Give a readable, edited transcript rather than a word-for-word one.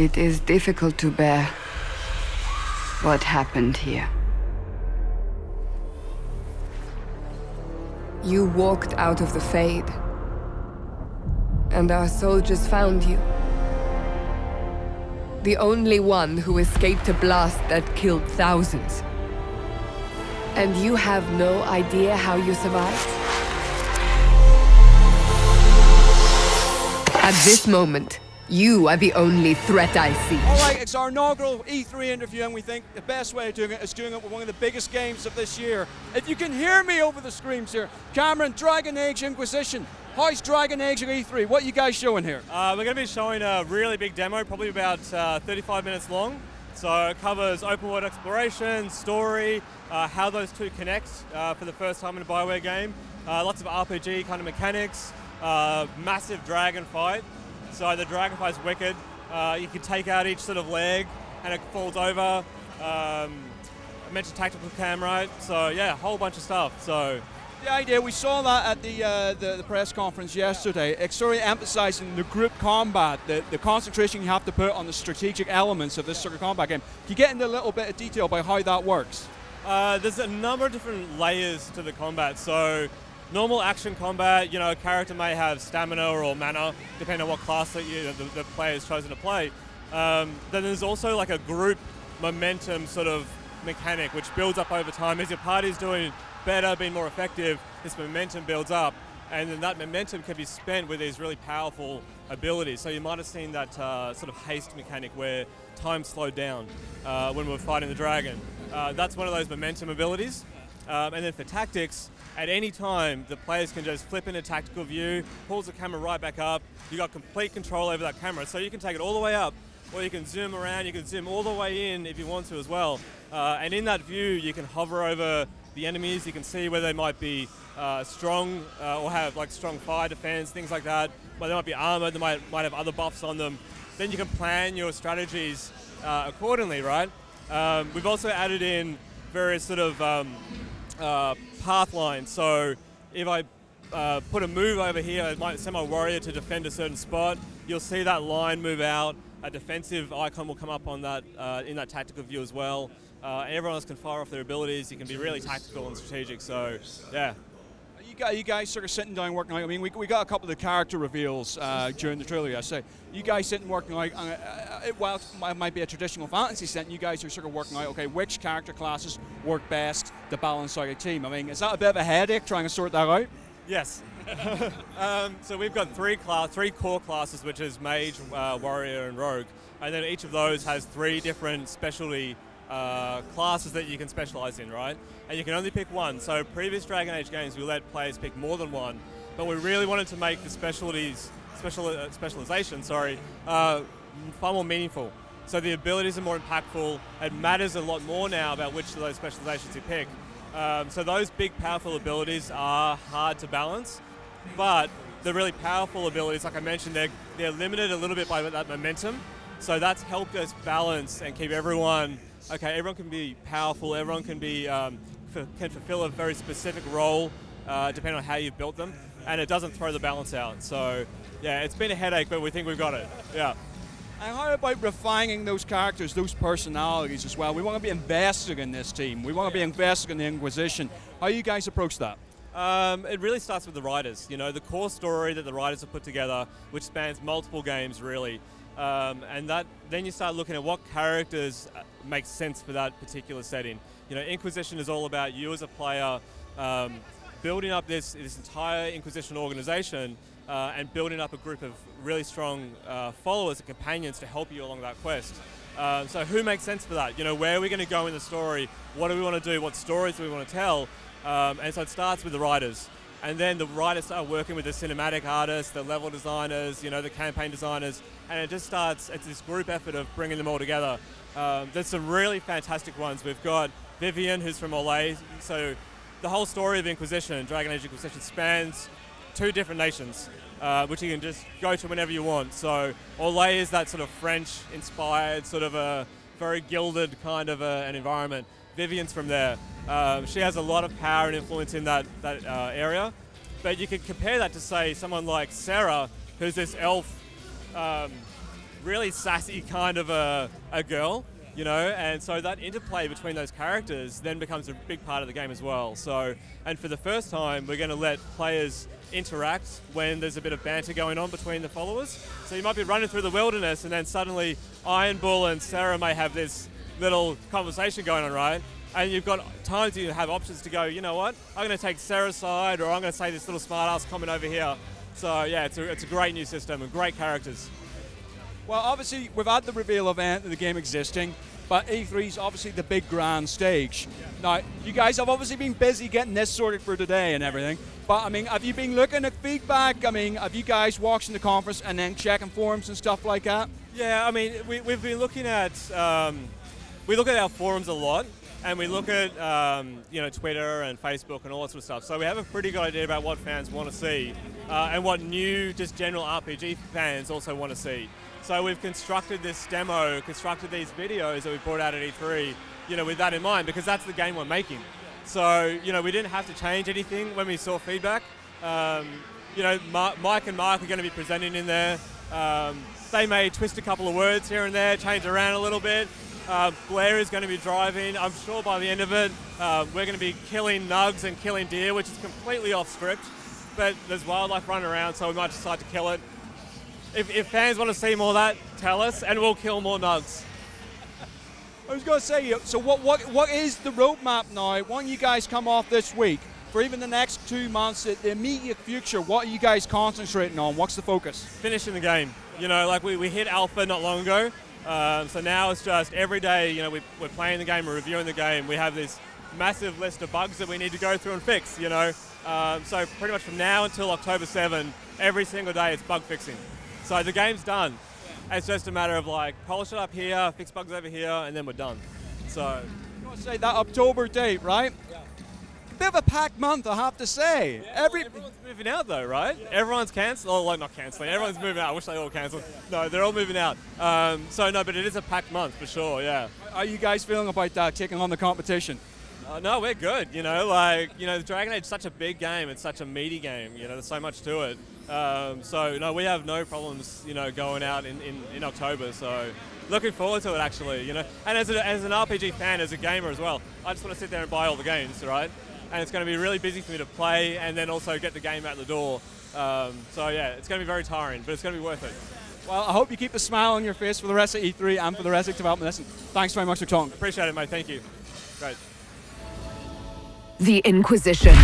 It is difficult to bear what happened here. You walked out of the Fade, and our soldiers found you. The only one who escaped a blast that killed thousands. And you have no idea how you survived? At this moment, you are the only threat I see. All right, it's our inaugural E3 interview, and we think the best way of doing it is doing it with one of the biggest games of this year. If you can hear me over the screams here, Cameron, Dragon Age Inquisition. How's Dragon Age at E3? What are you guys showing here? We're going to be showing a really big demo, probably about 35 minutes long. So it covers open world exploration, story, how those two connect for the first time in a BioWare game. Lots of RPG kind of mechanics, massive dragon fight. So the dragon fight's wicked. You can take out each sort of leg and it falls over. I mentioned tactical cam, right? So yeah, a whole bunch of stuff. So the idea, we saw that at the press conference yesterday. It's sort of emphasizing the group combat, the concentration you have to put on the strategic elements of this sort of combat game. Can you get into a little bit of detail about how that works? There's a number of different layers to the combat. So normal action combat, you know, a character may have stamina or mana, depending on what class that the player has chosen to play. Then there's also like a group momentum sort of mechanic, which builds up over time. As your party's doing better, being more effective, this momentum builds up, and then that momentum can be spent with these really powerful abilities. So you might have seen that sort of haste mechanic where time slowed down when we were fighting the dragon. That's one of those momentum abilities. And then for tactics, at any time, the players can just flip into tactical view, pulls the camera right back up. You got complete control over that camera, so you can take it all the way up, or you can zoom around, you can zoom all the way in if you want to as well. And in that view, you can hover over the enemies, you can see where they might be strong or have like strong fire defense, things like that. But they might be armored, they might have other buffs on them. Then you can plan your strategies accordingly, right? We've also added in various sort of path lines. So if I put a move over here, I might send my warrior to defend a certain spot. You'll see that line move out. A defensive icon will come up on that in that tactical view as well. Everyone else can fire off their abilities. You can be really tactical and strategic. So, yeah. You guys sort of sitting down working out. I mean, we got a couple of the character reveals during the trailer. I say, you guys sitting working out. While it might be a traditional fantasy setting, you guys are sort of working out. Okay, which character classes work best to balance out a team? I mean, is that a bit of a headache trying to sort that out? Yes. So we've got three core classes, which is mage, warrior, and rogue, and then each of those has 3 different specialty classes that you can specialize in, right? And you can only pick one. So previous Dragon Age games, we let players pick more than one, but we really wanted to make the specializations, far more meaningful. So the abilities are more impactful. It matters a lot more now about which of those specializations you pick. So those big, powerful abilities are hard to balance, but the really powerful abilities, like I mentioned, they're limited a little bit by that momentum. So that's helped us balance and keep everyone, okay, everyone can be powerful, everyone can be can fulfill a very specific role depending on how you've built them, and it doesn't throw the balance out. So yeah, it's been a headache, but we think we've got it. Yeah. And how about refining those characters, those personalities as well? We want to be invested in this team. We want to be invested in the Inquisition. How you guys approach that? It really starts with the writers. You know, the core story that the writers have put together, which spans multiple games, really. And then you start looking at what characters make sense for that particular setting. You know, Inquisition is all about you as a player building up this entire Inquisition organization and building up a group of really strong followers and companions to help you along that quest. So who makes sense for that? You know, where are we going to go in the story? What do we want to do? What stories do we want to tell? And so it starts with the writers. And then the writers start working with the cinematic artists, the level designers, you know, the campaign designers, and it just starts, it's this group effort of bringing them all together. There's some really fantastic ones. We've got Vivian, who's from Olay. So the whole story of Inquisition, Dragon Age Inquisition, spans 2 different nations, which you can just go to whenever you want. So Olay is that sort of French-inspired, sort of a very gilded kind of an environment. Vivian's from there. She has a lot of power and influence in that area. But you could compare that to, say, someone like Sarah, who's this elf really sassy kind of a girl, you know, and so that interplay between those characters then becomes a big part of the game as well. So, and for the first time, we're going to let players interact when there's a bit of banter going on between the followers. So you might be running through the wilderness and then suddenly Iron Bull and Sarah may have this little conversation going on, right? And you've got times you have options to go, you know what, I'm going to take Sarah's side, or I'm going to say this little smart-ass comment over here. So yeah, it's a great new system and great characters. Well, obviously, we've had the reveal event of the game existing, but E3 is obviously the big grand stage. Now, you guys have obviously been busy getting this sorted for today and everything, but I mean, have you been looking at feedback? I mean, have you guys watching the conference and then checking forums and stuff like that? Yeah, I mean, we've been looking at, we look at our forums a lot, and we look at you know, Twitter and Facebook and all that sort of stuff. So we have a pretty good idea about what fans want to see and what new, just general RPG fans also want to see. So we've constructed this demo, constructed these videos that we brought out at E3, you know, with that in mind, because that's the game we're making. So, you know, we didn't have to change anything when we saw feedback. You know, Mike and Mark are going to be presenting in there. They may twist a couple of words here and there, change around a little bit. Blair is going to be driving. I'm sure by the end of it, we're going to be killing nugs and killing deer, which is completely off script. But there's wildlife running around, so we might decide to kill it. If fans want to see more of that, tell us, and we'll kill more nugs. I was going to say, so what is the roadmap now? Why don't you guys come off this week? For even the next 2 months, the immediate future, what are you guys concentrating on? What's the focus? Finishing the game. You know, like we hit alpha not long ago, so now it's just every day, you know, we're playing the game, we're reviewing the game, we have this massive list of bugs that we need to go through and fix, you know. So pretty much from now until October 7, every single day it's bug fixing. So the game's done. It's just a matter of like polish it up here, fix bugs over here, and then we're done. So I want to say that October date, right? Yeah. A bit of a packed month, I have to say. Yeah, everyone's moving out though, right? Yeah. Everyone's cancelling, or like not cancelling. Everyone's moving out. I wish they all cancelled. No, they're all moving out. So no, but it is a packed month for sure. Yeah. How are you guys feeling about taking on the competition? No, we're good. You know, like, you know, Dragon Age is such a big game. It's such a meaty game. You know, there's so much to it. So no, we have no problems, you know, going out in October. So looking forward to it actually, you know. And as an RPG fan, as a gamer as well, I just want to sit there and buy all the games, right? And it's going to be really busy for me to play and then also get the game out the door. So yeah, it's going to be very tiring, but it's going to be worth it. Well, I hope you keep a smile on your face for the rest of E3 and for the rest of development. Listen, thanks very much for talking. Appreciate it, mate. Thank you. Great. The Inquisition.